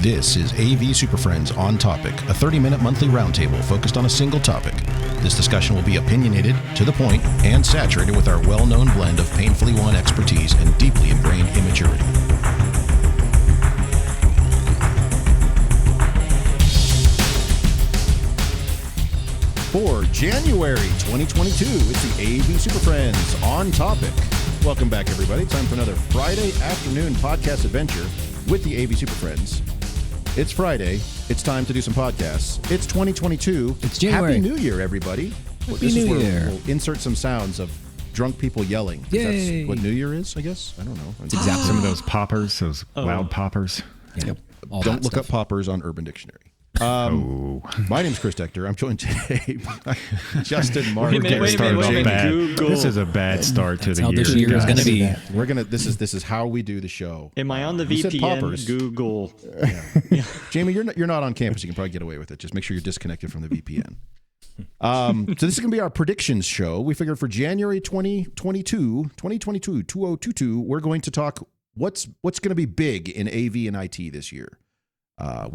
This is AV SuperFriends On Topic, a 30-minute monthly roundtable focused on a single topic. This discussion will be opinionated, to the point, and saturated with our well-known blend of painfully won expertise and deeply ingrained immaturity. For January 2022, it's the AV SuperFriends On Topic. Welcome back, everybody. Time for another Friday afternoon podcast adventure with the AV SuperFriends. It's Friday. It's time to do some podcasts. It's 2022. It's January. Happy New Year, everybody. Happy New Year. We'll insert some sounds of drunk people yelling. Yay. That's what New Year is, I guess. I don't know. It's exactly some of those poppers, those loud poppers. Yep. Don't look up poppers on Urban Dictionary. My name's Chris Dector. I'm joined today by Justin Mark. Wait a minute. Google. This is a bad start to the year. This year is going to be. We're gonna. This is how we do the show. Am I on the You said VPN? poppers. Google. Yeah. Jamie, you're not on campus. You can probably get away with it. Just make sure you're disconnected from the VPN. So this is going to be our predictions show. We figured for January 2022, 2022, we're going to talk what's going to be big in AV and IT this year. I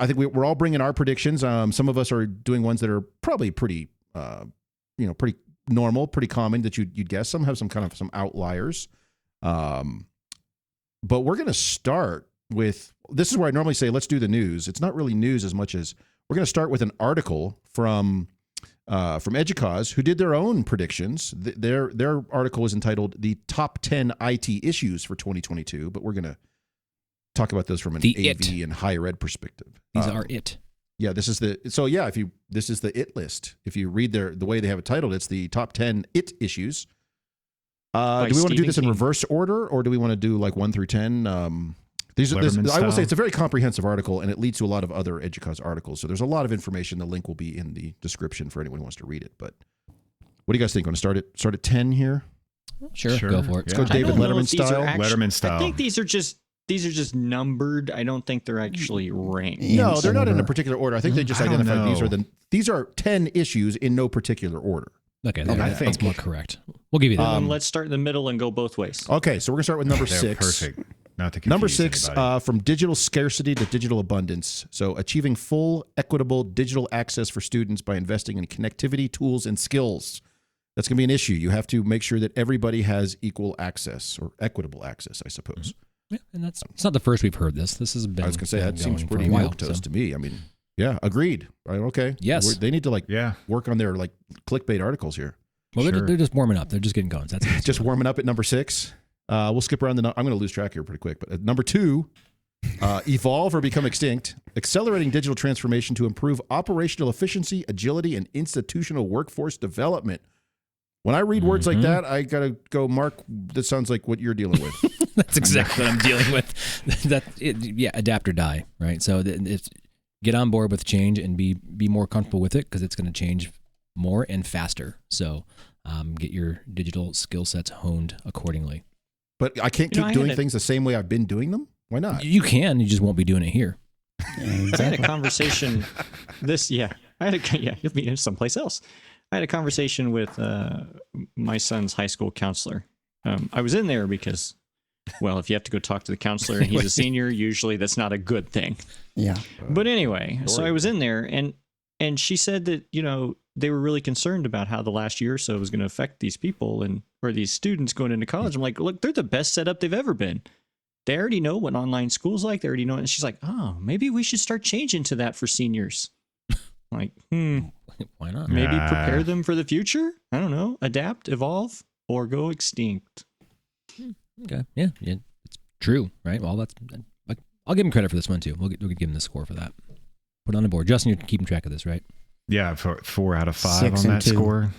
think we're all bringing our predictions. Some of us are doing ones that are probably pretty normal, pretty common that you'd guess. Some have some outliers. But we're going to start with, this is where I normally say, let's do the news. It's not really news as much as we're going to start with an article from Educause, who did their own predictions. Their article is entitled "The Top 10 IT Issues for 2022," but we're going to talk about those from an AV and higher ed perspective. These are it. Yeah, this is the it list. If you read the way they have it titled, it's the top 10 it issues. Do we want to do this in reverse order, or do we want to do like 1 through 10? I will say it's a very comprehensive article, and it leads to a lot of other Educause articles. So there's a lot of information. The link will be in the description for anyone who wants to read it. But what do you guys think? Want to start at 10 here? Sure. Go for it. Let's go David Letterman style. Letterman style. I think these are just numbered. I don't think they're actually ranked. No, they're not in a particular order. I think they just identified these are 10 issues in no particular order. Okay, that's more correct. We'll give you that. Let's start in the middle and go both ways. Okay, so we're gonna start with number 6. Perfect. Not to confuse number 6, from digital scarcity to digital abundance. So achieving full, equitable digital access for students by investing in connectivity, tools, and skills. That's going to be an issue. You have to make sure that everybody has equal access, or equitable access, I suppose. Yeah, and it's not the first we've heard this. This has been. I was going to say that seems pretty milquetoast to me. I mean, yeah, agreed. Right, okay. Yes, they need to work on their clickbait articles here. Well, they're just warming up. They're just getting going. That's just warming up at number 6. We'll skip around I'm going to lose track here pretty quick. But at number 2, evolve or become extinct, accelerating digital transformation to improve operational efficiency, agility, and institutional workforce development. When I read words like that, I got to go, Mark, this sounds like what you're dealing with. That's exactly what I'm dealing with. Adapt or die, right? So it's get on board with change and be more comfortable with it, because it's going to change more and faster. So get your digital skill sets honed accordingly. But I can't keep doing things the same way I've been doing them? Why not? You can. You just won't be doing it here. I had a conversation. You'll be someplace else. I had a conversation with my son's high school counselor. I was in there because, well, if you have to go talk to the counselor and he's a senior, usually that's not a good thing. Yeah. But anyway, so I was in there, and she said that, they were really concerned about how the last year or so was going to affect these people or these students going into college. I'm like, look, they're the best setup they've ever been. They already know what online school's like. They already know. And she's like, oh, maybe we should start changing to that for seniors. I'm like, why not? Maybe prepare them for the future. I don't know. Adapt, evolve, or go extinct. Okay. Yeah. It's true, right? Well, I'll give him credit for this one too. We'll give him the score for that. Put it on the board. Justin, you're keeping track of this, right? Yeah, for 4 out of 5 on that score.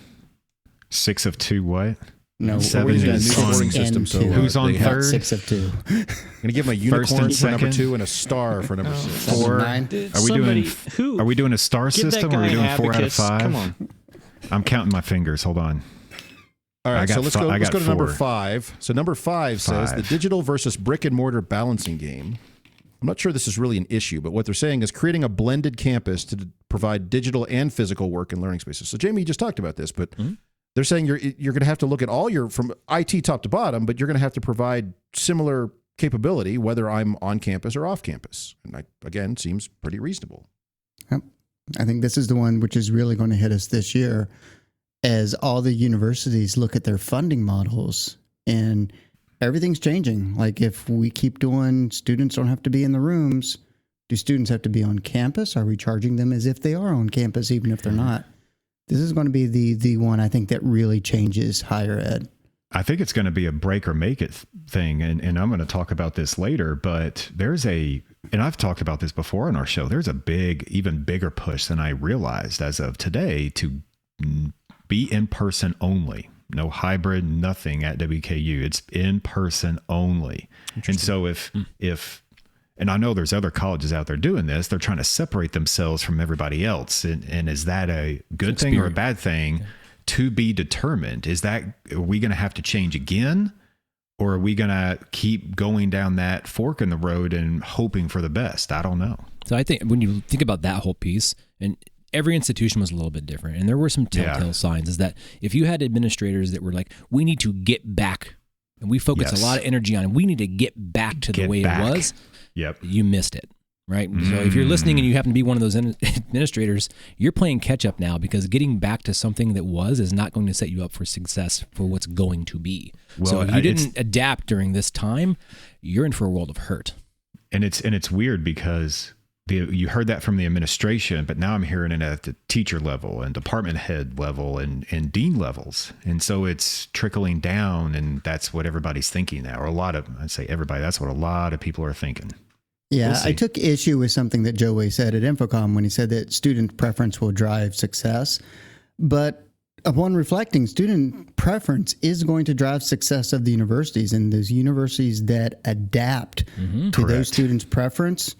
6 of 2 what? No, 7 is on scoring system. So who's on third? 6 of 2. I'm gonna give him a unicorn for number 2 and a star for number 6. 4. 9. Are we doing a star system, or are we doing 4 out of 5? Come on. I'm counting my fingers. Hold on. All right, so let's go to number 5. So number 5 says the digital versus brick and mortar balancing game. I'm not sure this is really an issue, but what they're saying is creating a blended campus to provide digital and physical work and learning spaces. So Jamie, you just talked about this, but they're saying you're going to have to look at all from IT top to bottom, but you're going to have to provide similar capability, whether I'm on campus or off campus. And again, seems pretty reasonable. Yep. I think this is the one which is really going to hit us this year as all the universities look at their funding models and everything's changing. Like if we keep doing students don't have to be in the rooms, do students have to be on campus? Are we charging them as if they are on campus, even if they're not? This is going to be the one I think that really changes higher ed. I think it's going to be a break or make it thing. And I'm going to talk about this later, but and I've talked about this before on our show, there's a even bigger push than I realized as of today to be in person only. No hybrid, nothing at WKU. It's in person only. And so if, and I know there's other colleges out there doing this, they're trying to separate themselves from everybody else. And is that a good thing or a bad thing to be determined? Are we going to have to change again? Or are we going to keep going down that fork in the road and hoping for the best? I don't know. So I think when you think about that whole piece, and every institution was a little bit different, and there were some telltale signs, is that if you had administrators that were like, we need to get back, and we focused a lot of energy on, we need to get back to the way it was, you missed it, right? So if you're listening and you happen to be one of those administrators, you're playing catch up now, because getting back to something that was is not going to set you up for success for what's going to be. Well, so if you didn't adapt during this time, you're in for a world of hurt. And it's weird because you heard that from the administration, but now I'm hearing it at the teacher level and department head level and dean levels. And so it's trickling down, and that's what everybody's thinking now, or I'd say everybody, that's what a lot of people are thinking. Yeah, I took issue with something that Joe Way said at Infocom when he said that student preference will drive success. But upon reflecting, student preference is going to drive success of the universities, and those universities that adapt to those students' preference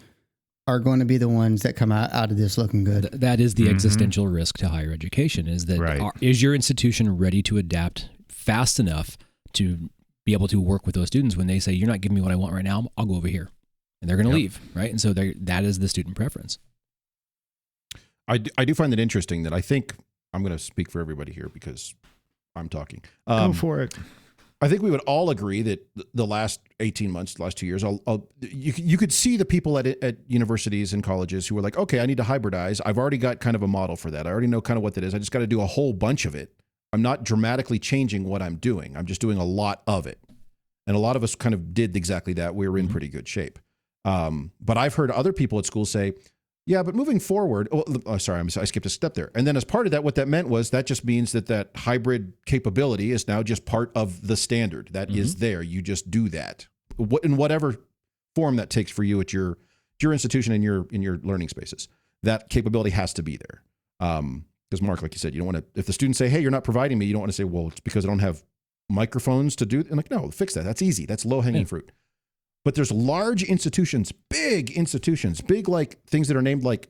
are going to be the ones that come out of this looking good. That is the existential risk to higher education, is that is your institution ready to adapt fast enough to be able to work with those students when they say, you're not giving me what I want right now, I'll go over here. And they're going to leave, right? And so that is the student preference. I do find it interesting that I think, I'm going to speak for everybody here because I'm talking. Go for it. I think we would all agree that the last 18 months, the last 2 years, you could see the people at universities and colleges who were like, okay, I need to hybridize. I've already got kind of a model for that. I already know kind of what that is. I just got to do a whole bunch of it. I'm not dramatically changing what I'm doing. I'm just doing a lot of it. And a lot of us kind of did exactly that. We were in pretty good shape. But I've heard other people at school say, yeah, but moving forward, I skipped a step there. And then as part of that, what that meant was that just means that hybrid capability is now just part of the standard that is there. You just do that in whatever form that takes for you at your institution and your learning spaces. That capability has to be there. Because Mark, like you said, you don't want to, if the students say, hey, you're not providing me, you don't want to say, well, it's because I don't have microphones to do it. And like, no, fix that. That's easy. That's low hanging fruit. But there's large institutions, big like things that are named like,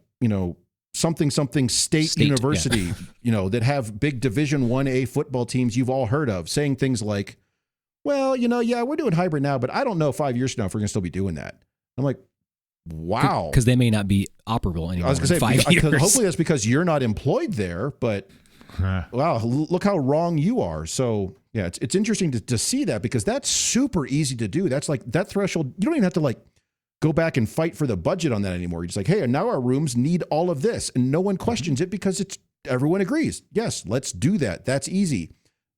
something state university, that have big Division 1A football teams you've all heard of, saying things like, well, we're doing hybrid now, but I don't know 5 years from now if we're going to still be doing that. I'm like, wow. Because they may not be operable anymore. I was going to say, 5 years. Hopefully that's because you're not employed there, but wow, look how wrong you are. So yeah, it's interesting to see that, because that's super easy to do. That's like that threshold. You don't even have to go back and fight for the budget on that anymore. You're just like, hey, and now our rooms need all of this, and no one questions it because everyone agrees. Yes, let's do that. That's easy.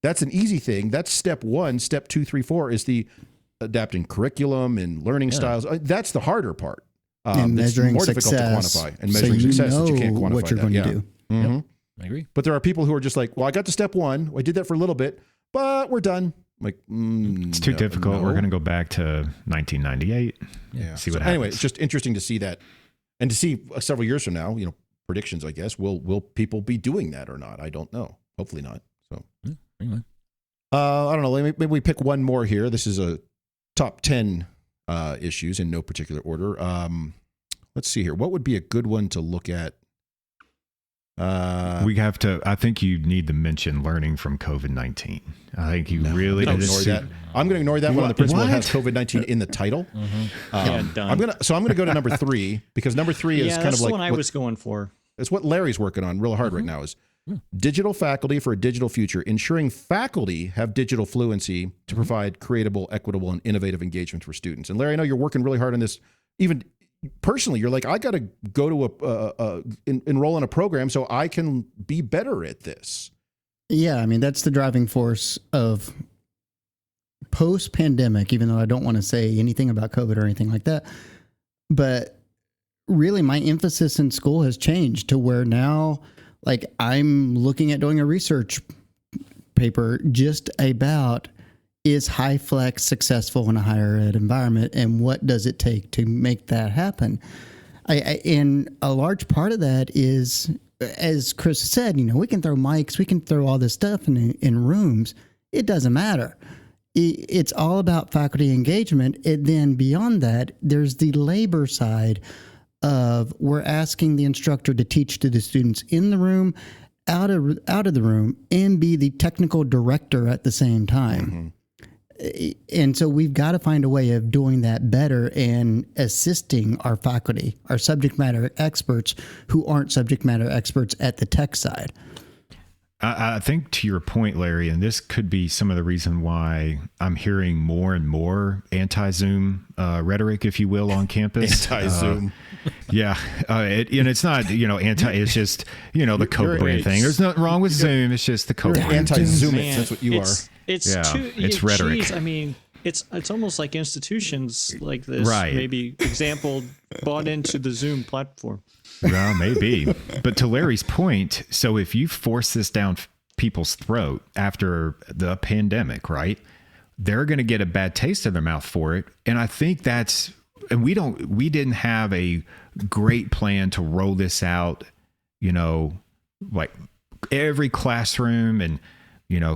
That's an easy thing. That's step 1. Step 2, 3, 4 is the adapting curriculum and learning styles. That's the harder part. And measuring more success, difficult to quantify, and measuring success that you can't quantify what you're going to do. Mm-hmm. Yep, I agree. But there are people who are just like, well, I got to step 1. I did that for a little bit, but we're done. I'm like, it's too difficult. No. We're going to go back to 1998. Yeah. See what happens. Anyway, it's just interesting to see that, and to see several years from now, predictions, I guess, will people be doing that or not? I don't know. Hopefully not. So anyway, I don't know. Maybe we pick one more here. This is a top 10 issues in no particular order. Let's see here. What would be a good one to look at? We have to. I think you need to mention learning from COVID-19. I think you really ignore that. I'm going to ignore that one on the principle it has COVID-19 in the title. Done. I'm gonna go to number 3, because number 3 is kind of like the one I was going for. It's what Larry's working on real hard right now. Is Digital faculty for a digital future, ensuring faculty have digital fluency to provide creatable, equitable, and innovative engagement for students. And Larry, I know you're working really hard on this. Even personally, you're like, I got to go to enroll in a program so I can be better at this. Yeah, I mean, that's the driving force of post-pandemic, even though I don't want to say anything about COVID or anything like that. But really, my emphasis in school has changed to where now, like, I'm looking at doing a research paper just about, is HighFlex successful in a higher ed environment, and what does it take to make that happen? And a large part of that is, as Chris said, we can throw mics, we can throw all this stuff in rooms. It doesn't matter. It's all about faculty engagement. And then beyond that, there's the labor side of, we're asking the instructor to teach to the students in the room, out of the room, and be the technical director at the same time. And so we've got to find a way of doing that better and assisting our faculty, our subject matter experts who aren't subject matter experts at the tech side. I think to your point, Larry, and this could be some of the reason why I'm hearing more and more anti-Zoom rhetoric, if you will, on campus. Anti-Zoom. Yeah. It's not, it's just, the Coke brand thing. There's nothing wrong with Zoom. It's just the Coke brand. Anti-Zoomist. That's what you are. It's rhetoric. Geez, I mean, it's almost like institutions like this, right, maybe example, bought into the Zoom platform. Well, maybe. But to Larry's point, so if you force this down people's throat after the pandemic, right, they're going to get a bad taste in their mouth for it. And I think and we didn't have a great plan to roll this out, like every classroom and,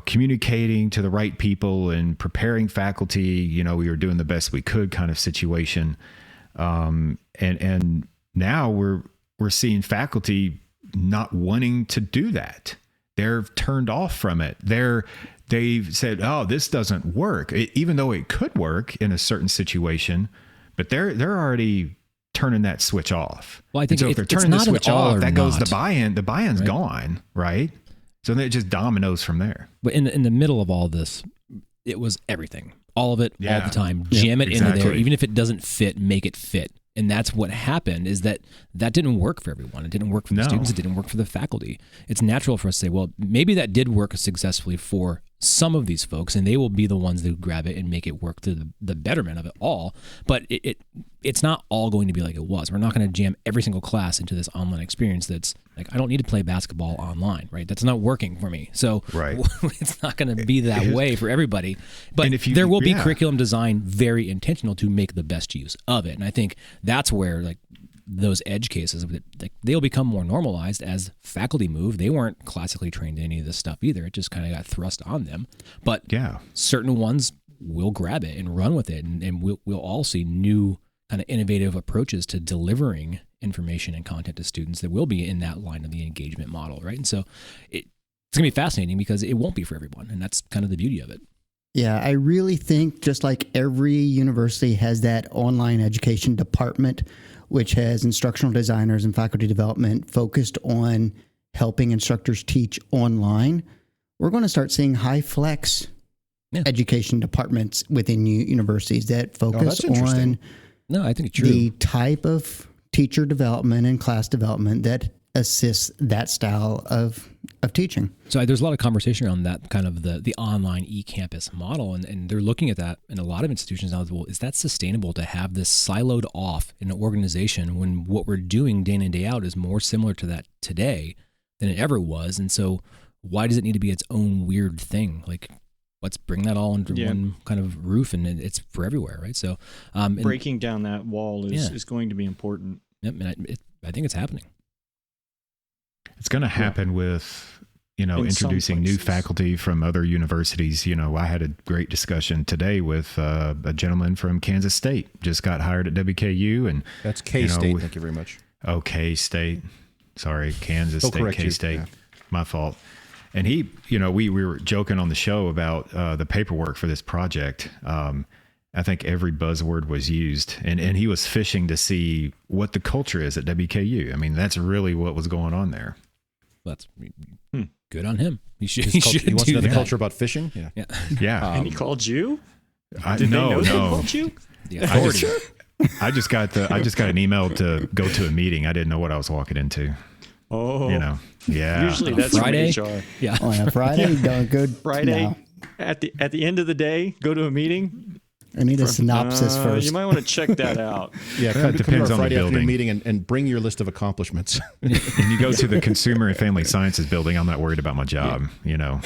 communicating to the right people and preparing faculty, we were doing the best we could kind of situation. And now we're seeing faculty not wanting to do that. They're turned off from it. They've said, "Oh, this doesn't work," even though it could work in a certain situation. But they're already turning that switch off. Well, I think so if they're turning the switch off, that goes the buy-in. The buy-in's right? Gone, right? So then it just dominoes from there. But in the middle of all this, it was everything, all of it, all the time. Jam it into there, even if it doesn't fit, make it fit. And that's what happened, is that didn't work for everyone. It didn't work for the students. It didn't work for the faculty. It's natural for us to say, well, maybe that did work successfully for some of these folks, and they will be the ones that grab it and make it work to the betterment of it all. But it's not all going to be like it was. We're not going to jam every single class into this online experience that's like, I don't need to play basketball online, right? That's not working for me. So it's not going to be that way for everybody. But there will be curriculum design very intentional to make the best use of it. And I think that's where, like, those edge cases, they'll become more normalized as faculty move. They weren't classically trained in any of this stuff either. It just kind of got thrust on them. But certain ones will grab it and run with it, and we'll all see new kind of innovative approaches to delivering information and content to students that will be in that line of the engagement model, right? And so it's going to be fascinating because it won't be for everyone, and that's kind of the beauty of it. Yeah, I really think just like every university has that online education department, which has instructional designers and faculty development focused on helping instructors teach online, we're going to start seeing HighFlex education departments within universities that focus on I think it's true. The type of teacher development and class development that assists that style of teaching. So there's a lot of conversation around that kind of the online e-campus model, and they're looking at that in a lot of institutions now. Well, is that sustainable to have this siloed off in an organization when what we're doing day in and day out is more similar to that today than it ever was? And so why does it need to be its own weird thing? Like, let's bring that all under one kind of roof, and it's for everywhere, right? So breaking down that wall is going to be important. Yep, and I think it's happening. It's going to happen with, introducing new faculty from other universities. I had a great discussion today with a gentleman from Kansas State, just got hired at WKU. And that's K-State. Thank you very much. Oh, K-State. Sorry, Kansas State, K-State. My fault. And he, we were joking on the show about the paperwork for this project. I think every buzzword was used, and he was fishing to see what the culture is at WKU. I mean, that's really what was going on there. That's good on him. He should. He wants to know the that. culture about fishing. Yeah. Yeah. And he called you? I, Did they know they no. called you? The I authority. just got an email to go to a meeting. I didn't know what I was walking into. Oh. Yeah. Usually that's Friday? from HR. Yeah. Oh, yeah, Friday, good. Friday, No. at the end of the day, go to a meeting. I need a synopsis first. You might want to check that out. Yeah, Well, come it to depends our on the Friday afternoon building. meeting and bring your list of accomplishments. And you go to the Consumer and Family Sciences building. I'm not worried about my job. Yeah.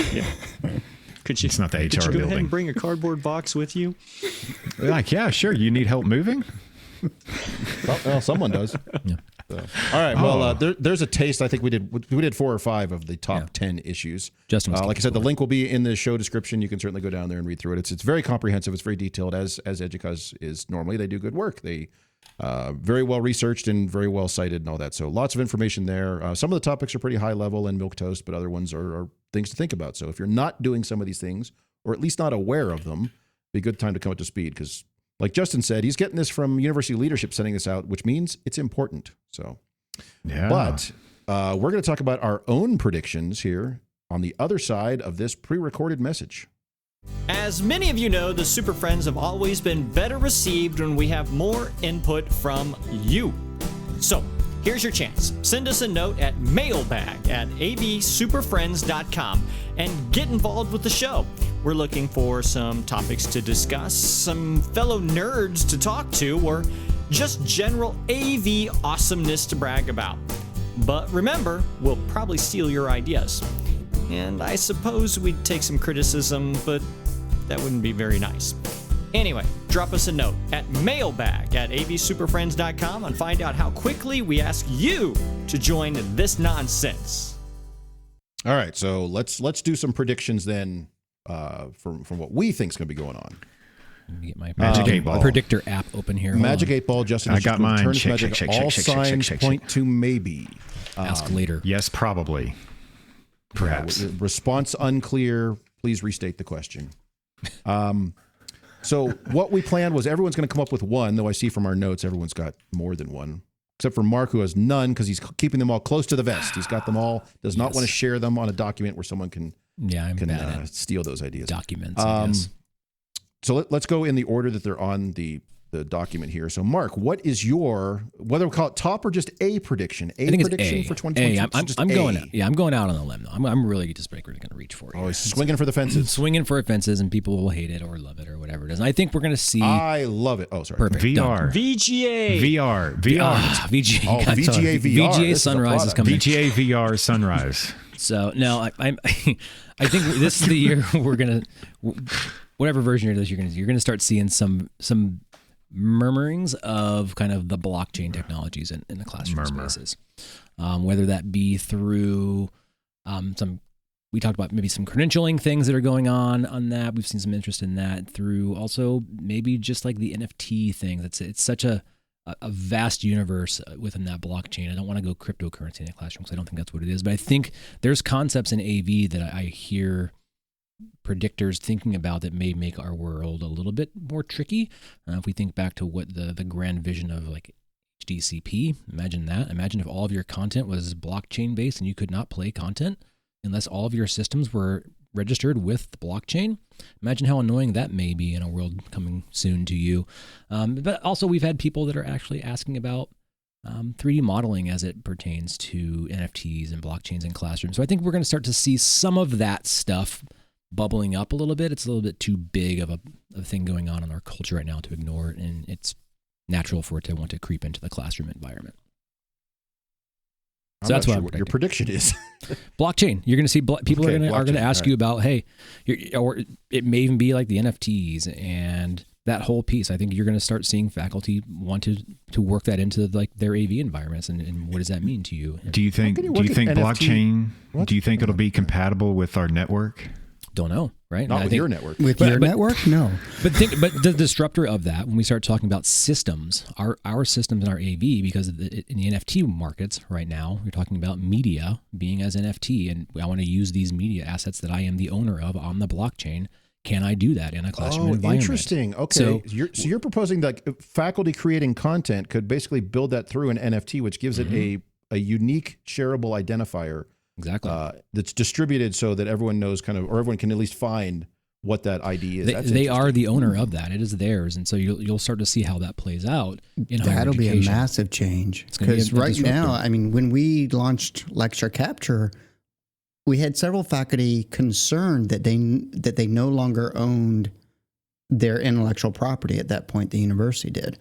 Could you? It's not the Could you HR go ahead building. and bring a cardboard box with you? Like, yeah, sure. You need help moving? Well, someone does. Yeah. So, all right. Well, Oh. there's a taste. I think we did 4 or 5 of the top 10 issues. Justin was Like I looking said, the for it. link will be in the show description. You can certainly go down there and read through it. It's very comprehensive. It's very detailed, as Educause is normally. They do good work. They very well researched and very well cited and all that. So lots of information there. Some of the topics are pretty high level and milquetoast, but other ones are things to think about. So if you're not doing some of these things, or at least not aware of them, be a good time to come up to speed because, like Justin said, he's getting this from university leadership sending this out, which means it's important. So. Yeah. But we're going to talk about our own predictions here on the other side of this pre-recorded message. As many of you know, the Super Friends have always been better received when we have more input from you. So, here's your chance. Send us a note at mailbag@avsuperfriends.com and get involved with the show. We're looking for some topics to discuss, some fellow nerds to talk to, or just general AV awesomeness to brag about. But remember, we'll probably steal your ideas. And I suppose we'd take some criticism, but that wouldn't be very nice. Anyway, drop us a note at mailbag@avsuperfriends.com and find out how quickly we ask you to join this nonsense. All right, so let's do some predictions then from what we think is going to be going on. Let me get my Magic 8 Ball. predictor app open here. Hold Magic on. 8 Ball, Justin. I is got just going to mine. turn his Shake, magic. shake, All shake, shake, signs shake, shake, point shake. to maybe. Ask later. Yes, probably. Perhaps. Response unclear. Please restate the question. So what we planned was everyone's going to come up with one, though I see from our notes everyone's got more than one, except for Mark, who has none because he's keeping them all close to the vest. He's got them all, does not want to share them on a document where someone can I'm bad at steal those ideas. documents. I guess. So let's go in the order that they're on the document here. So Mark, what is your, whether we call it top or just a prediction? I think prediction it's for A. 2022? I'm going out. Yeah, I'm going out on a limb. Though. I'm really just going to reach for it. Oh, he's swinging for the fences. Swinging for fences, and people will hate it or love it or whatever it is. And I think we're going to see. I love it. Oh, sorry. Perfect. VR. VGA. VR. VGA. Oh, VGA VR. VGA This is a Sunrise is product. coming. VGA VR Sunrise. So no, I think this is the year we're gonna, whatever version of this you're gonna start seeing some murmurings of kind of the blockchain technologies in the classroom spaces, whether that be through we talked about maybe some credentialing things that are going on that. We've seen some interest in that through also maybe just like the NFT thing. It's such a vast universe within that blockchain. I don't want to go cryptocurrency in the classroom because I don't think that's what it is. But I think there's concepts in AV that I hear predictors thinking about that may make our world a little bit more tricky. If we think back to what the grand vision of like HDCP, imagine that. Imagine if all of your content was blockchain based and you could not play content unless all of your systems were registered with the blockchain. Imagine how annoying that may be in a world coming soon to you. But also we've had people that are actually asking about 3D modeling as it pertains to NFTs and blockchains in classrooms. So I think we're going to start to see some of that stuff bubbling up a little bit. It's a little bit too big of a thing going on in our culture right now to ignore it, and it's natural for it to want to creep into the classroom environment. So that's what your prediction is. Blockchain. You're going to see people Okay, are going to ask blockchain, you about, hey, or it may even be like the NFTs and that whole piece. I think you're going to start seeing faculty want to work that into like their AV environments, and what does that mean to you? Do you think NFT? blockchain? What? Do you think it'll be compatible with our network? Don't know, right? Not And I with think- your network. With your network? No. But the disruptor of that, when we start talking about systems, our systems in our AV, because in the NFT markets right now, we're talking about media being as NFT, and I want to use these media assets that I am the owner of on the blockchain. Can I do that in a classroom environment? Interesting. Okay, so you're proposing that faculty creating content could basically build that through an NFT, which gives it a unique shareable identifier Exactly. That's distributed so that everyone knows kind of, or everyone can at least find what that ID is. They are the owner of that. It is theirs. And so you'll start to see how that plays out in higher That'll be a education. massive change. It's gonna be Because a right disruptor. now, I mean, when we launched Lecture Capture, we had several faculty concerned that they no longer owned their intellectual property at that point. The university did.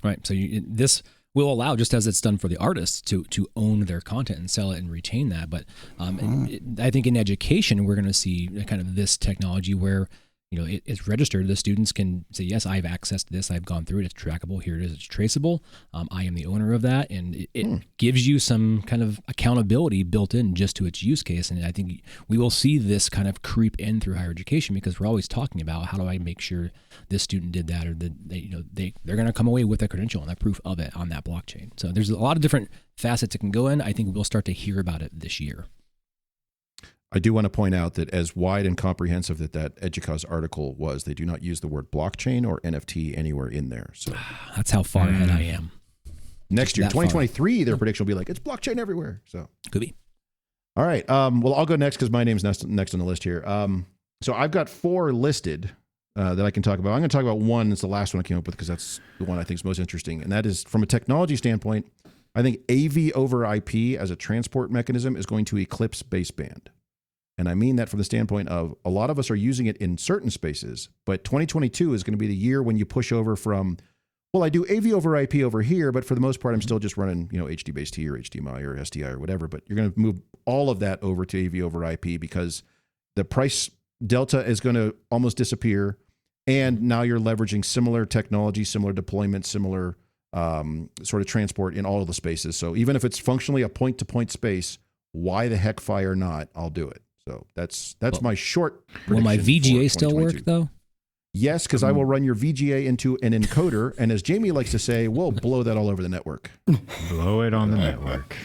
Right. So this will allow, just as it's done for the artists, to own their content and sell it and retain that. But I think in education, we're going to see kind of this technology where, it's registered. The students can say, yes, I've accessed this. I've gone through it. It's trackable. Here it is. It's traceable. I am the owner of that. And it gives you some kind of accountability built in just to its use case. And I think we will see this kind of creep in through higher education, because we're always talking about how do I make sure this student did that, or that they're going to come away with a credential and that proof of it on that blockchain. So there's a lot of different facets it can go in. I think we'll start to hear about it this year. I do want to point out that as wide and comprehensive that Educause article was, they do not use the word blockchain or NFT anywhere in there. So that's how far ahead I am. Next year, That far. 2023, their prediction will be like, it's blockchain everywhere. So Could be. all right. Well, I'll go next because my name's next on the list here. So I've got 4 listed that I can talk about. I'm going to talk about one. It's the last one I came up with because that's the one I think is most interesting. And that is, from a technology standpoint, I think AV over IP as a transport mechanism is going to eclipse baseband. And I mean that from the standpoint of a lot of us are using it in certain spaces, but 2022 is going to be the year when you push over from, well, I do AV over IP over here, but for the most part, I'm still just running, HD-based or HDMI or SDI or whatever. But you're going to move all of that over to AV over IP because the price delta is going to almost disappear. And now you're leveraging similar technology, similar deployment, similar sort of transport in all of the spaces. So even if it's functionally a point-to-point space, why the heck fire not? I'll do it. So that's my short prediction. Will my VGA for still 2022. work though? Yes, because I will run your VGA into an encoder, and as Jamie likes to say, we'll blow that all over the network. Blow it on the network.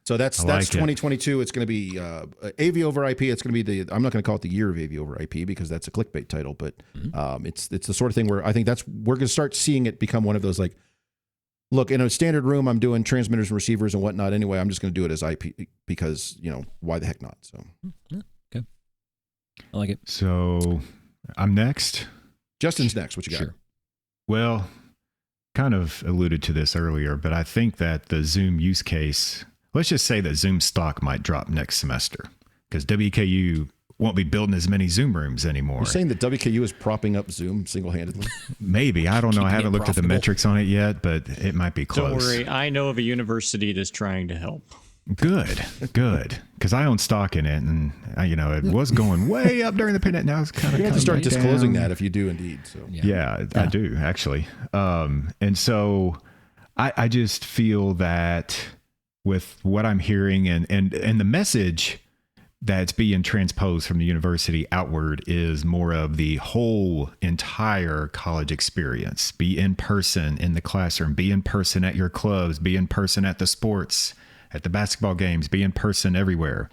So that's like 2022. It's going to be AV over IP. It's going to be I'm not going to call it the year of AV over IP because that's a clickbait title, but it's the sort of thing where I think we're going to start seeing it become one of those like, look, in a standard room, I'm doing transmitters and receivers and whatnot. Anyway, I'm just going to do it as IP because, why the heck not? So, Okay. I like it. So I'm next. Justin's next. What you got? Sure. Well, kind of alluded to this earlier, but I think that the Zoom use case, let's just say that Zoom stock might drop next semester because WKU won't be building as many Zoom rooms anymore. You're saying that WKU is propping up Zoom single-handedly? Maybe. I don't know. I Keeping haven't it looked at the profitable. metrics on it yet, but it might be close. Don't worry. I know of a university that's trying to help. Good. Because I own stock in it, and it was going way up during the pandemic. Now it's kind of You have to start right disclosing down. that if you do indeed. So Yeah, I do actually. And so I just feel that with what I'm hearing and the message that's being transposed from the university outward is more of the whole entire college experience. Be in person in the classroom, be in person at your clubs, be in person at the sports, at the basketball games, be in person everywhere.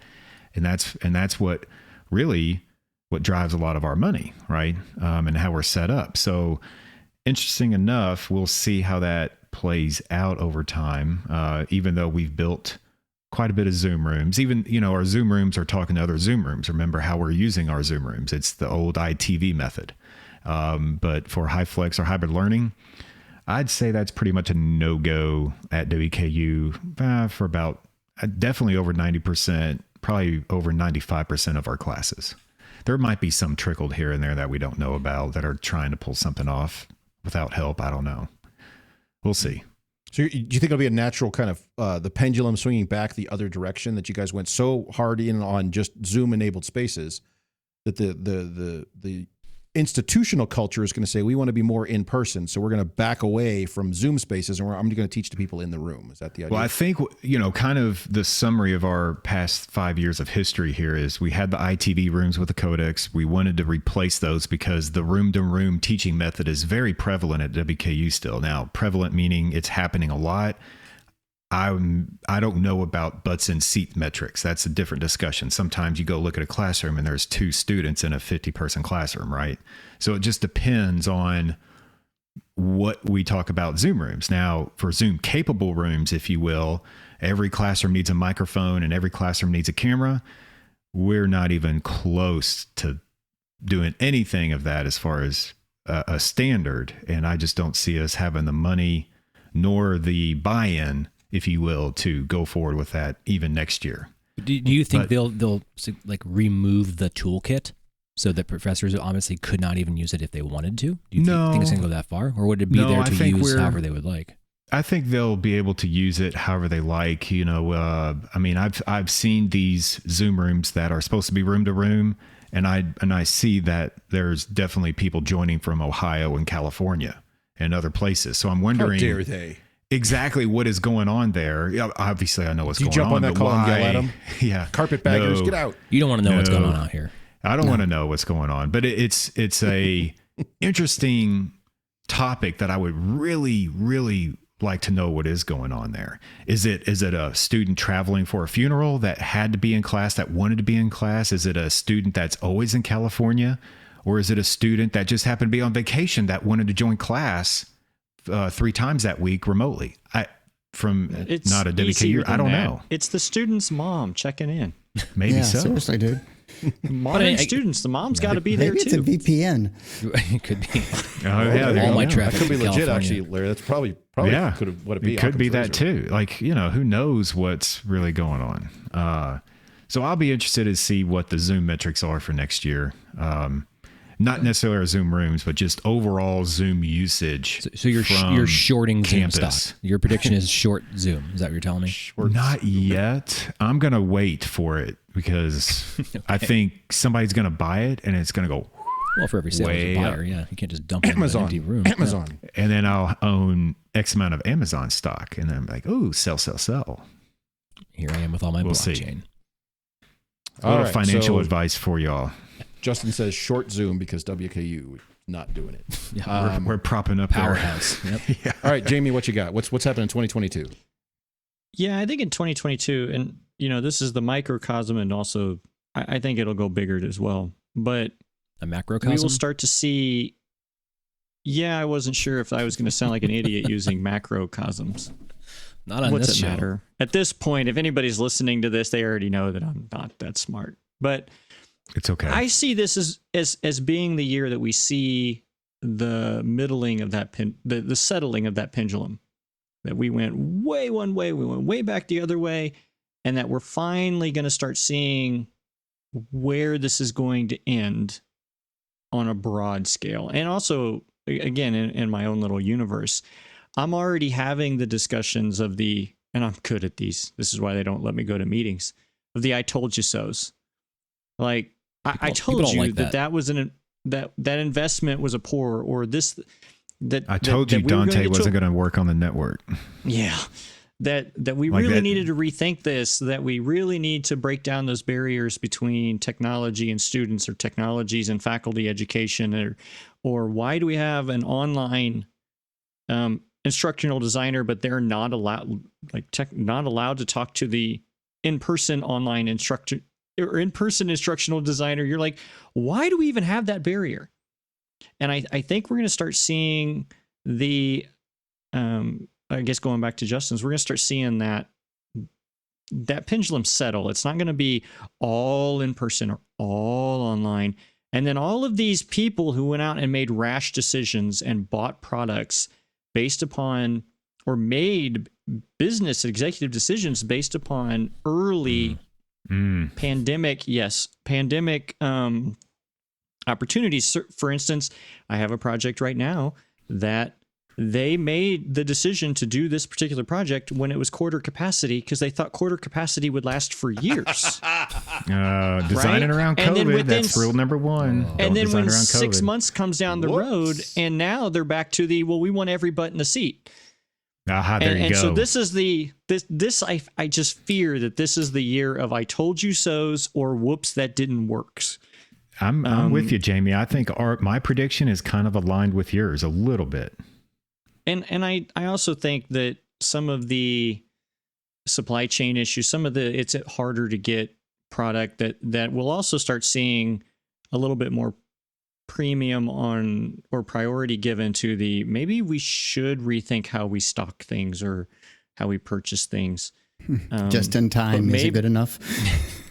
And that's what really what drives a lot of our money, right? And how we're set up. So interesting enough, we'll see how that plays out over time. Even though we've built quite a bit of Zoom rooms, even, our Zoom rooms are talking to other Zoom rooms. Remember how we're using our Zoom rooms. It's the old ITV method. But for high flex or hybrid learning, I'd say that's pretty much a no-go at WKU for about definitely over 90%, probably over 95% of our classes. There might be some trickled here and there that we don't know about that are trying to pull something off without help. I don't know. We'll see. do you think it'll be a natural kind of the pendulum swinging back the other direction that you guys went so hard in on just Zoom enabled spaces that the institutional culture is going to say we want to be more in person, so we're going to back away from Zoom spaces and I'm going to teach the people in the room. Is that the idea? Well, I think, kind of the summary of our past 5 years of history here is we had the ITV rooms with the codecs. We wanted to replace those because the room-to-room teaching method is very prevalent at WKU still. Now, prevalent meaning it's happening a lot. I don't know about butts in seat metrics. That's a different discussion. Sometimes you go look at a classroom and there's 2 students in a 50-person classroom, right? So it just depends on what we talk about Zoom rooms. Now, for Zoom capable rooms, if you will, every classroom needs a microphone and every classroom needs a camera. We're not even close to doing anything of that as far as a standard. And I just don't see us having the money nor the buy-in, if you will, to go forward with that even next year. Do you think they'll like remove the toolkit so that professors obviously could not even use it if they wanted to? Do you think it's going to go that far, or would it be there to use however they would like? I think they'll be able to use it however they like. You know, I mean, I've seen these Zoom rooms that are supposed to be room to room, and I see that there's definitely people joining from Ohio and California and other places. So I'm wondering, how dare they? Exactly what is going on there. Yeah, obviously, I know what's going on. You jump on that call and yell at them? Yeah. Carpetbaggers, get out. You don't want to know what's going on out here. I don't want to know what's going on, but it's a interesting topic that I would really, really like to know what is going on there. Is it a student traveling for a funeral that had to be in class, that wanted to be in class? Is it a student that's always in California? Or is it a student that just happened to be on vacation that wanted to join class 3 times that week remotely? It's not a dedicated, I don't know. It's the student's mom checking in. Maybe so. Seriously, dude. Modern students, the mom's got to be there Maybe too. it's a VPN. It could be. Oh yeah, all my traffic. That could be to legit, California. actually, Larry. That's probably yeah. could have what it be. It could be that too. Like, you know, who knows what's really going on. So I'll be interested to see what the Zoom metrics are for next year. Not necessarily our Zoom rooms, but just overall Zoom usage. So you're shorting campus. Zoom stock. Your prediction is short Zoom. Is that what you're telling me? Not yet. I'm going to wait for it because Okay. I think somebody's going to buy it and it's going to go. Well, for every sale there's a way buyer, up. yeah. You can't just dump it in an Amazon. empty room. Amazon. And then I'll own X amount of Amazon stock. And then I'm like, oh, sell. Here I am with all my We'll see. blockchain. A little right, financial so advice for y'all. Justin says short Zoom because WKU not doing it. Yeah, We're propping up powerhouse. Yep. Yeah. All right, Jamie, what you got? What's happening in 2022? Yeah, I think in 2022, and you know, this is the microcosm, and also I think it'll go bigger as well. But A macrocosm. we will start to see. Yeah, I wasn't sure if I was going to sound like an idiot using macrocosms. Not on What's this it show. matter? At this point, if anybody's listening to this, they already know that I'm not that smart. But It's okay. I see this as being the year that we see the middling of that the settling of that pendulum. That we went way one way, we went way back the other way, and that we're finally going to start seeing where this is going to end on a broad scale. And also, again, in my own little universe, I'm already having the discussions of and I'm good at these. This is why they don't let me go to meetings, of the I told you so's. Like, I People told don't you like that. that was that investment was a poor, or this, that I told you that we were Dante gonna wasn't going to work on the network. Yeah. That we Like really that- needed to rethink this, that we really need to break down those barriers between technology and students, or technologies and faculty education, or why do we have an online instructional designer, but they're not allowed, not allowed to talk to the in-person online instructor or in-person instructional designer. You're like, why do we even have that barrier? And I think we're going to start seeing the, I guess going back to Justin's, we're going to start seeing that pendulum settle. It's not going to be all in person or all online. And then all of these people who went out and made rash decisions and bought products based upon, or made business executive decisions based upon early pandemic opportunities. For instance, I have a project right now that they made the decision to do this particular project when it was quarter capacity, because they thought quarter capacity would last for years. Designing around And then COVID, within that's rule number one. Don't And then design when around 6 COVID. months comes down the road, and now they're back to we want every butt in the seat. Aha, there you And go. so this is I just fear that this is the year of I told you so's, or whoops, that didn't work. I'm with you, Jamie. I think my prediction is kind of aligned with yours a little bit. And I also think that some of the supply chain issues, it's harder to get product, that we'll also start seeing a little bit more premium on or priority given to the maybe we should rethink how we stock things or how we purchase things. Just in time, is it good enough?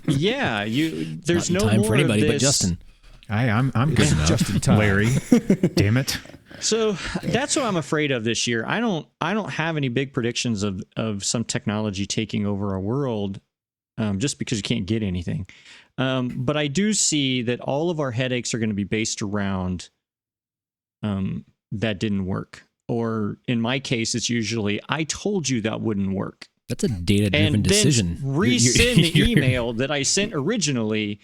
Yeah, there's Not no in time more for anybody of but this. Justin. I'm good enough. Just in time. Larry, damn it. So that's what I'm afraid of this year. I don't have any big predictions of some technology taking over our world, just because you can't get anything. But I do see that all of our headaches are going to be based around that didn't work. Or in my case, it's usually, I told you that wouldn't work. That's a data-driven decision. And then resend the email that I sent originally,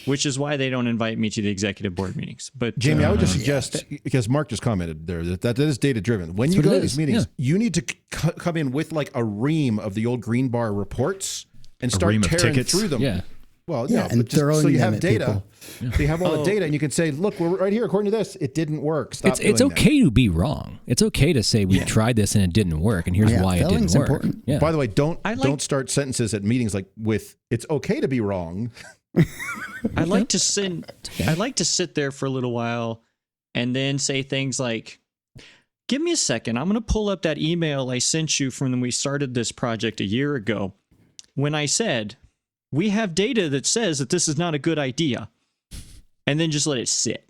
which is why they don't invite me to the executive board meetings. But Jamie, I would just suggest, because Mark just commented there, that is data driven. When you go to these meetings, you need to come in with like a ream of the old green bar reports and start tearing through them. Yeah. Well, Yeah, yeah, and but just throwing so you them have at data. people. So you have all the data, and you can say, "Look, we're right here. According to this, it didn't work. Stop." It's doing okay to be wrong. It's okay to say we tried this and it didn't work, and here's why it didn't failing's work. important. Yeah. By the way, don't start sentences at meetings like with "It's okay to be wrong." I like to sit there for a little while and then say things like, "Give me a second. I'm going to pull up that email I sent you from when we started this project a year ago, when I said we have data that says that this is not a good idea," and then just let it sit.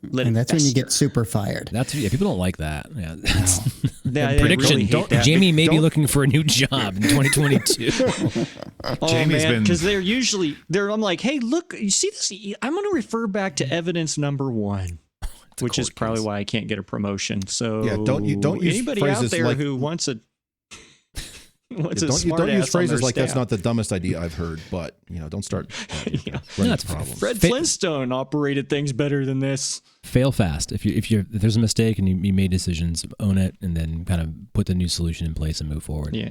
And that's when you get super fired. People don't like that. Yeah, that's prediction. Really Jamie may be looking for a new job in 2022. Jamie's been, because I'm like, hey, look, you see this? I'm going to refer back to evidence number 1, which is probably why I can't get a promotion. So yeah, don't use anybody phrases out there like, who wants a don't use phrases like that's not the dumbest idea I've heard, but don't start running problems. Fred Flintstone operated things better than this. Fail fast. If there's a mistake and you made decisions, own it, and then kind of put the new solution in place and move forward. Yeah,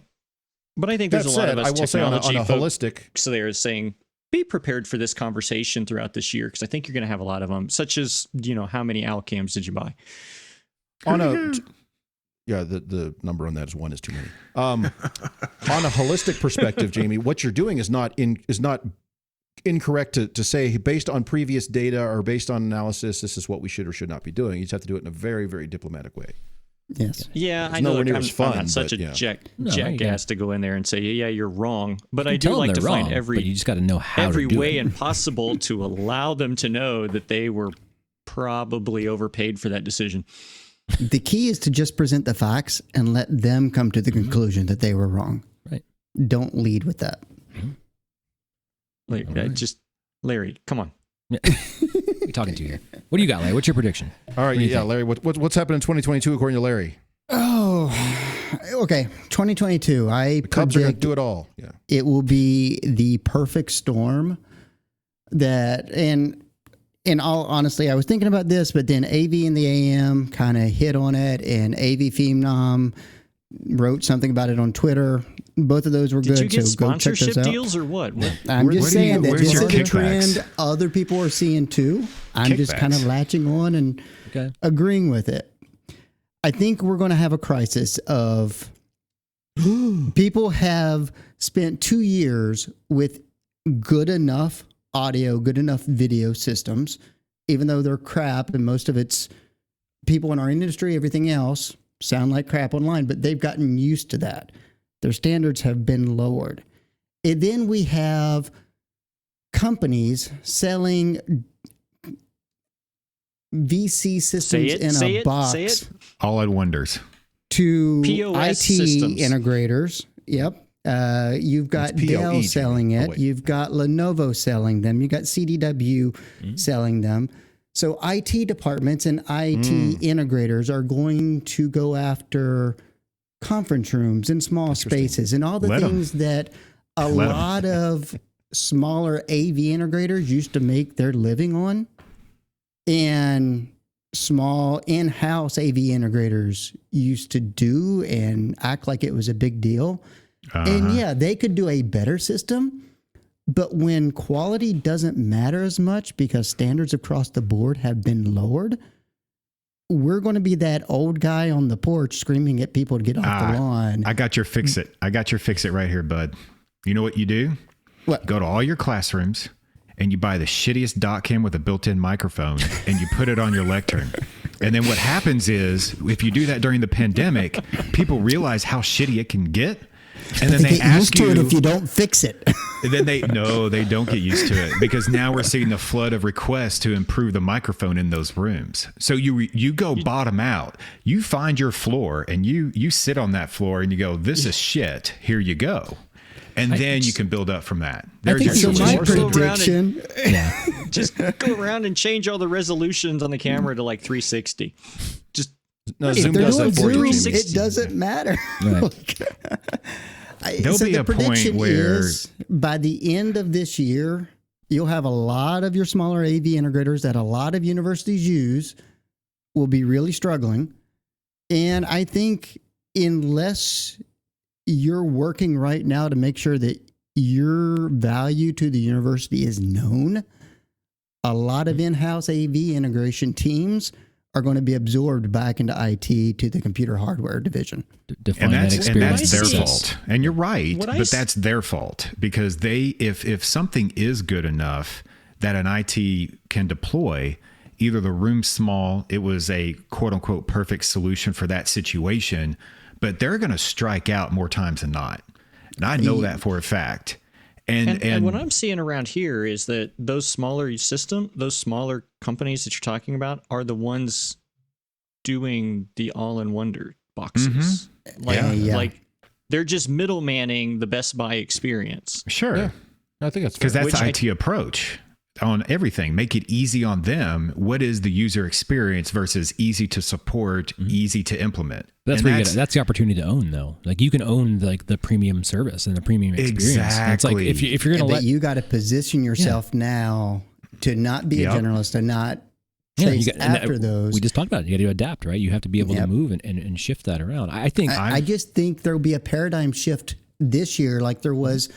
but I think there's a lot of us I will say on a holistic. So they're saying, be prepared for this conversation throughout this year, because I think you're going to have a lot of them, such as how many Alcams did you buy? Yeah, the number on that is 1 is too many. On a holistic perspective, Jamie, what you're doing is not incorrect to say based on previous data or based on analysis, this is what we should or should not be doing. You just have to do it in a very, very diplomatic way. Yes. Yeah, I it's know. Nowhere near as fun, I'm not such a jackass to go in there and say, yeah, you're wrong. But I do like to find but you just got to know how every to do way it. and possible to allow them to know that they were probably overpaid for that decision. The key is to just present the facts and let them come to the conclusion that they were wrong. Right. Don't lead with that. Larry, come on. What are you talking to here? What do you got, Larry? What's your prediction? All right, Larry, what's happening in 2022 according to Larry? Oh, okay. 2022. The Cubs are going to do it all. Yeah. It will be the perfect storm that, and in all honesty, I was thinking about this, but then AV in the AM kind of hit on it, and AV Phenom wrote something about it on Twitter. Both of those were good. Did you get so go check those sponsorship out. deals or what? I'm just saying that this is a kickbacks? trend other people are seeing too. I'm just kind of latching on and agreeing with it. I think we're going to have a crisis of people have spent 2 years with good enough audio, good enough video systems, even though they're crap and most of it's people in our industry, everything else sound like crap online, but they've gotten used to that. Their standards have been lowered. And then we have companies selling VC systems in a box all-in wonders to POS IT systems. integrators. Yep. You've got Dell selling it. You've got Lenovo selling them. You've got CDW selling them. So IT departments and IT integrators are going to go after conference rooms and small spaces and all the things that a lot of smaller AV integrators used to make their living on, and small in-house AV integrators used to do and act like it was a big deal. And yeah, they could do a better system, but when quality doesn't matter as much because standards across the board have been lowered, we're going to be that old guy on the porch screaming at people to get off the lawn. I got your fix it. I got your fix it right here, bud. You know what you do? What? Go to all your classrooms and you buy the shittiest dot cam with a built-in microphone and you put it on your lectern. And then what happens is, if you do that during the pandemic, people realize how shitty it can get. And then they ask used to it if you don't fix it. Then they don't get used to it, because now we're seeing the flood of requests to improve the microphone in those rooms. So you go bottom out, you find your floor and you sit on that floor and you go, this is shit. Here you go. And then you can build up from that. I think so. My prediction. Just go around and change all the resolutions on the camera to like 360. Just no, Zoom does that for you. It doesn't matter. Right. There'll be a point where by the end of this year, you'll have a lot of your smaller AV integrators that a lot of universities use will be really struggling. And I think unless you're working right now to make sure that your value to the university is known, a lot of in-house AV integration teams are going to be absorbed back into IT to the computer hardware division. And that's their fault. And you're right, but that's their fault, because if something is good enough that an IT can deploy, either the room's small, it was a quote unquote perfect solution for that situation, but they're going to strike out more times than not. And I know that for a fact. And what I'm seeing around here is that those smaller companies that you're talking about are the ones doing the all-in-wonder boxes. Like they're just middlemaning the Best Buy experience. Sure. Yeah. I think that's because that's the IT approach on everything. Make it easy on them. What is the user experience versus easy to support, easy to implement? That's where that's the opportunity to own, though. Like you can own like the premium service and the premium experience. Exactly. It's like if you're going to you got to position yourself now to not be a generalist, to not chase after those. We just talked about it. You got to adapt, right? You have to be able to move and shift that around. I think I just think there'll be a paradigm shift this year, like there was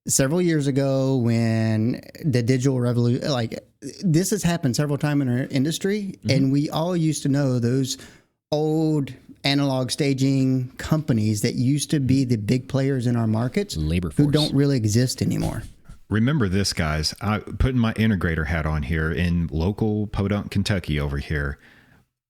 several years ago when the digital revolution, like this has happened several times in our industry, and we all used to know those old analog staging companies that used to be the big players in our markets, labor force, who don't really exist anymore. Remember this, guys. Putting my integrator hat on here in local Podunk, Kentucky over here.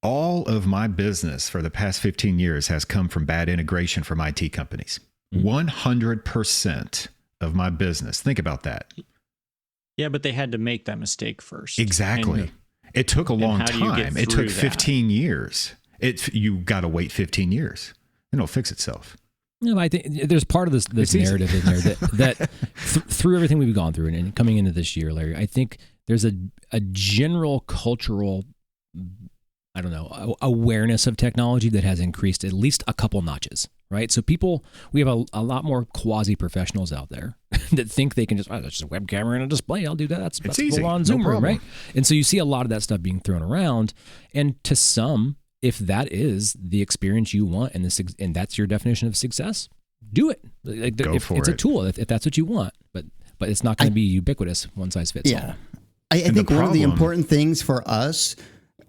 All of my business for the past 15 years has come from bad integration from IT companies. 100% of my business. Think about that. Yeah, but they had to make that mistake first. Exactly. It took a long time. It took 15 years. You got to wait 15 years and it'll fix itself. No, I think there's part of this narrative in there that through everything we've gone through and coming into this year, Larry, I think there's a general cultural, I don't know, awareness of technology that has increased at least a couple notches, right? So we have a lot more quasi-professionals out there that think they can just, that's just a web camera and a display. I'll do that. That's full on Zoom room, right? And so you see a lot of that stuff being thrown around. And to some, if that is the experience you want and that's your definition of success, do it. Go for it. It's a tool if that's what you want, but it's not going to be ubiquitous, one size fits all. I think one of the important things for us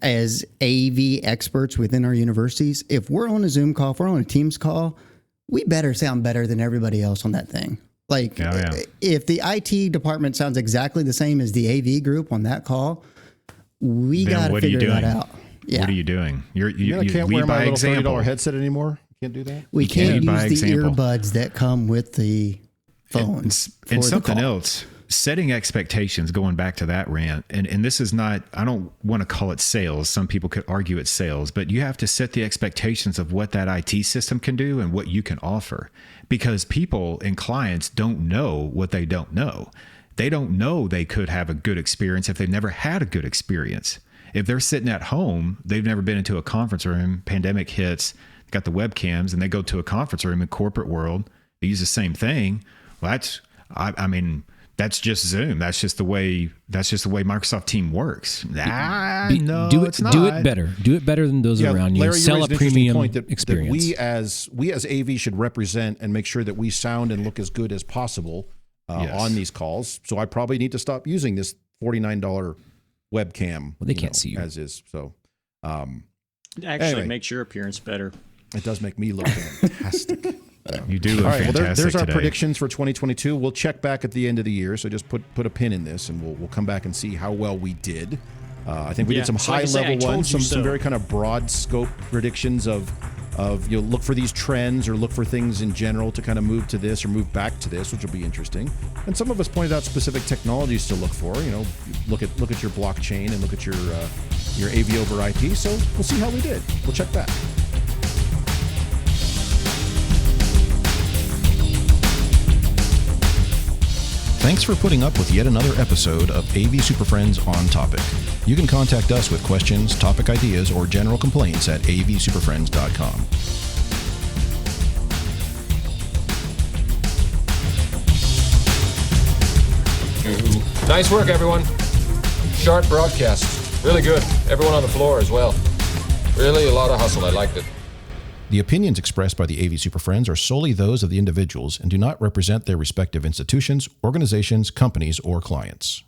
as AV experts within our universities, if we're on a Zoom call, if we're on a Teams call, we better sound better than everybody else on that thing. Like if the IT department sounds exactly the same as the AV group on that call, we got to figure that out. Yeah. What are you doing? You can't wear my little $30 headset anymore. You can't do that. We can't use the earbuds that come with the phones. And something else, setting expectations, going back to that rant, and this is not, I don't want to call it sales. Some people could argue it's sales, but you have to set the expectations of what that IT system can do and what you can offer, because people and clients don't know what they don't know. They don't know they could have a good experience if they've never had a good experience. If they're sitting at home, they've never been into a conference room, pandemic hits, got the webcams, and they go to a conference room in corporate world, they use the same thing. Well, that's just Zoom. That's just the way Microsoft Team works. Do it better. Do it better than those around you. Larry, sell a premium point that experience. That we as AV should represent and make sure that we sound and look as good as possible on these calls. So I probably need to stop using this $49 webcam. Well, they can't see you as is. So actually makes your appearance better. It does make me look fantastic. You do look All right. Well, fantastic there's our today. predictions for 2022. We'll check back at the end of the year. So just put a pin in this, and we'll come back and see how well we did. I think we did some so I high can say, level "I told ones, you some so." very kind of broad scope predictions of look for these trends or look for things in general to kind of move to this or move back to this, which will be interesting. And some of us pointed out specific technologies to look for. Look at your blockchain and look at your AV over IP. So we'll see how we did. We'll check back. Thanks for putting up with yet another episode of AV SuperFriends On Topic. You can contact us with questions, topic ideas, or general complaints at avsuperfriends.com. Nice work, everyone. Sharp broadcast. Really good. Everyone on the floor as well. Really a lot of hustle. I liked it. The opinions expressed by the AV SuperFriends are solely those of the individuals and do not represent their respective institutions, organizations, companies, or clients.